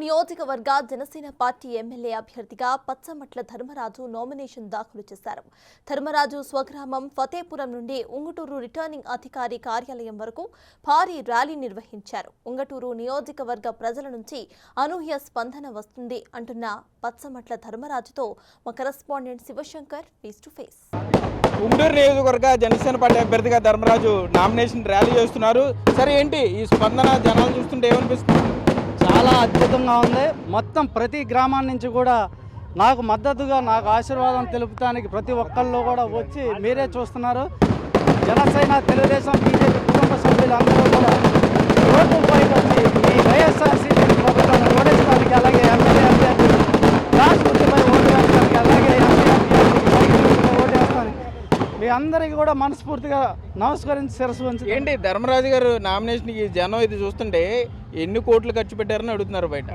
నియోజకవర్గ Janasena party MLA అభ్యర్థిగా Pachamatla Dharmaraju nomination దాఖలు చేశారు. ధర్మరాజు స్వగ్రామం ఫతేపురం నుండి ఉంగుటూరు రిటర్నింగ్ అధికారి కార్యాలయం వరకు భారీ ర్యాలీ నిర్వహించారు. ఉంగుటూరు నియోజకవర్గ ప్రజల నుంచి అనూహ్య స్పందన వస్తుంది అంటున్న పచ్చమట్ల ధర్మరాజుతో మా correspondent Shivashankar face to face. Unguturu నియోజకవర్గ జనసేన పార్టీ అభ్యర్థిగా ధర్మరాజు నామినేషన్ ర్యాలీ చేస్తున్నారు. సరే, ఏంటి ఈ స్పందన జనాలు చూస్తుంటే ఏమనిపిస్తుంది? చాలా అద్భుతంగా ఉంది. మొత్తం ప్రతి గ్రామాల నుంచి కూడా నాకు మద్దతుగా నాకు ఆశీర్వాదం తెలుపుతానికి ప్రతి ఒక్కళ్ళు కూడా వచ్చి మీరే చూస్తున్నారు. జనసేన, తెలుగుదేశం, బీజేపీ కుటుంబ సభ్యులందరూ కూడా రోడ్డు పైకి వచ్చి ఈ వైఎస్ఆర్సీపీ ప్రభుత్వాన్ని ఓడించడానికి, అలాగే ఎమ్మెల్యే అభ్యర్థి రాష్ట్రపతిపై ఓటు వేయడానికి, అలాగే ఓటు వేస్తానికి మీ అందరికీ కూడా మనస్ఫూర్తిగా నమస్కరించి శిరస్సు వంచి. ఏంటి ధర్మరాజు గారు నామినేషన్కి జనం ఇది చూస్తుంటే ఎన్ని కోట్లు ఖర్చు పెట్టారని అడుగుతున్నారు బయట.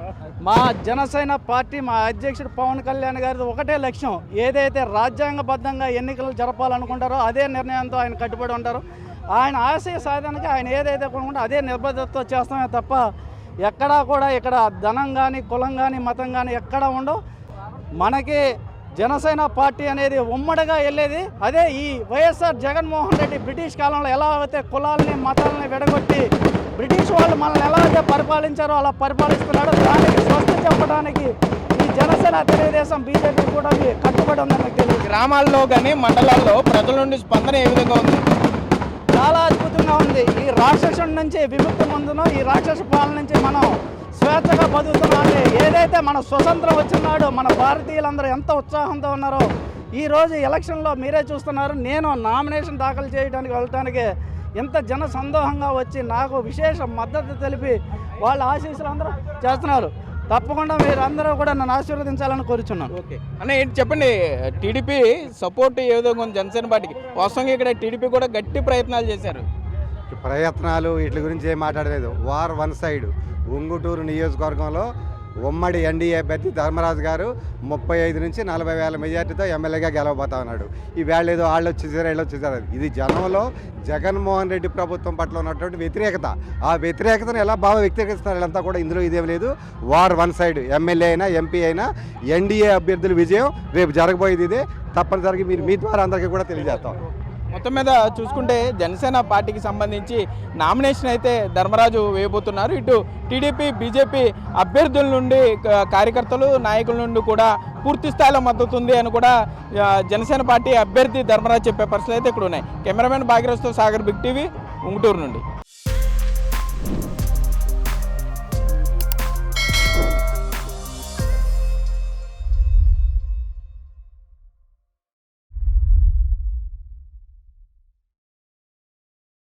మా జనసేన పార్టీ, మా అధ్యక్షుడు పవన్ కళ్యాణ్ గారిది ఒకటే లక్ష్యం. ఏదైతే రాజ్యాంగబద్ధంగా ఎన్నికలు జరపాలనుకుంటారో అదే నిర్ణయంతో ఆయన కట్టుబడి ఉంటారు. ఆయన ఆశయ సాధనకి ఆయన ఏదైతే కొనుక్కుంటే అదే నిబద్ధతతో చేస్తామే తప్ప ఎక్కడా కూడా ఇక్కడ ధనం కానీ, కులం కానీ, మతం కానీ ఎక్కడా ఉండవు. మనకి జనసేన పార్టీ అనేది ఉమ్మడిగా వెళ్ళేది. అదే ఈ వైఎస్ఆర్ జగన్మోహన్ రెడ్డి బ్రిటిష్ కాలంలో ఎలా అయితే కులాలని, మతాలని విడగొట్టి బ్రిటిష్ వాళ్ళు మనల్ని ఎలా అయితే పరిపాలించారో అలా పరిపాలిస్తున్నాడో దానికి స్వస్తి చెప్పడానికి ఈ జనసేన, తెలుగుదేశం, బీజేపీ కూడా కట్టుబడి ఉందని నాకు తెలియదు. గ్రామాల్లో కానీ మండలాల్లో ప్రజల నుండి స్పందన ఏ విధంగా ఉంది? చాలా అద్భుతంగా ఉంది. ఈ రాక్షసుడి నుంచి విముక్తి పొందును, ఈ రాక్షస పాలన నుంచి మనం స్వేచ్ఛగా బతుకుతున్నాం. ఏదైతే మన స్వతంత్రం వచ్చినాడో మన భారతీయులందరూ ఎంత ఉత్సాహంతో ఉన్నారో ఈరోజు ఎలక్షన్లో మీరే చూస్తున్నారు. నేను నామినేషన్ దాఖలు చేయడానికి వెళ్ళటానికి ఎంత జన సందోహంగా వచ్చి నాకు విశేష మద్దతు తెలిపి వాళ్ళ ఆశీస్సులు అందరూ చేస్తున్నారు. తప్పకుండా మీరు అందరూ కూడా నన్ను ఆశీర్వదించాలని కోరుచున్నాను. ఓకే అన్న, ఏంటి చెప్పండి, టీడీపీ సపోర్ట్ ఏ విధంగా ఉంది జనసేన పార్టీకి? వాస్తవంగా ఇక్కడ టీడీపీ కూడా గట్టి ప్రయత్నాలు చేశారు. ప్రయత్నాలు వీటి గురించి ఏం మాట్లాడలేదు. War one side. ఉంగుటూరు నియోజకవర్గంలో ఉమ్మడి ఎన్డీఏ అభ్యర్థి ధర్మరాజు గారు 35 నుంచి 40 వేల మెజార్టీతో ఎమ్మెల్యేగా గెలవబోతా ఉన్నాడు. ఈ వేళ ఏదో వాళ్ళు వచ్చేసారు, వీళ్ళు వచ్చేసారు. ఇది జనంలో జగన్మోహన్ రెడ్డి ప్రభుత్వం పట్ల ఉన్నటువంటి వ్యతిరేకత. ఆ వ్యతిరేకతను ఎలా వ్యక్తీకరిస్తారు వీళ్ళంతా కూడా. ఇందులో ఇదేం లేదు. War one side. ఎమ్మెల్యే అయినా, ఎంపీ అయినా ఎన్డీఏ అభ్యర్థుల విజయం రేపు జరగబోయేది ఇదే. తప్పనిసరిగా మీరు మీ ద్వారా అందరికీ కూడా తెలియజేస్తాం. మొత్తం మీద చూసుకుంటే జనసేన పార్టీకి సంబంధించి నామినేషన్ అయితే ధర్మరాజు వేయబోతున్నారు. ఇటు టీడీపీ, బీజేపీ అభ్యర్థుల నుండి, కార్యకర్తలు, నాయకుల నుండి కూడా పూర్తి స్థాయిలో మద్దతు ఉంది అని కూడా జనసేన పార్టీ అభ్యర్థి ధర్మరాజు చెప్పే పరిస్థితులు అయితే ఇక్కడ ఉన్నాయి. కెమెరామెన్ భాగీరథ్తో సాగర్, బిగ్ టీవీ, ఉంగుటూరు నుండి.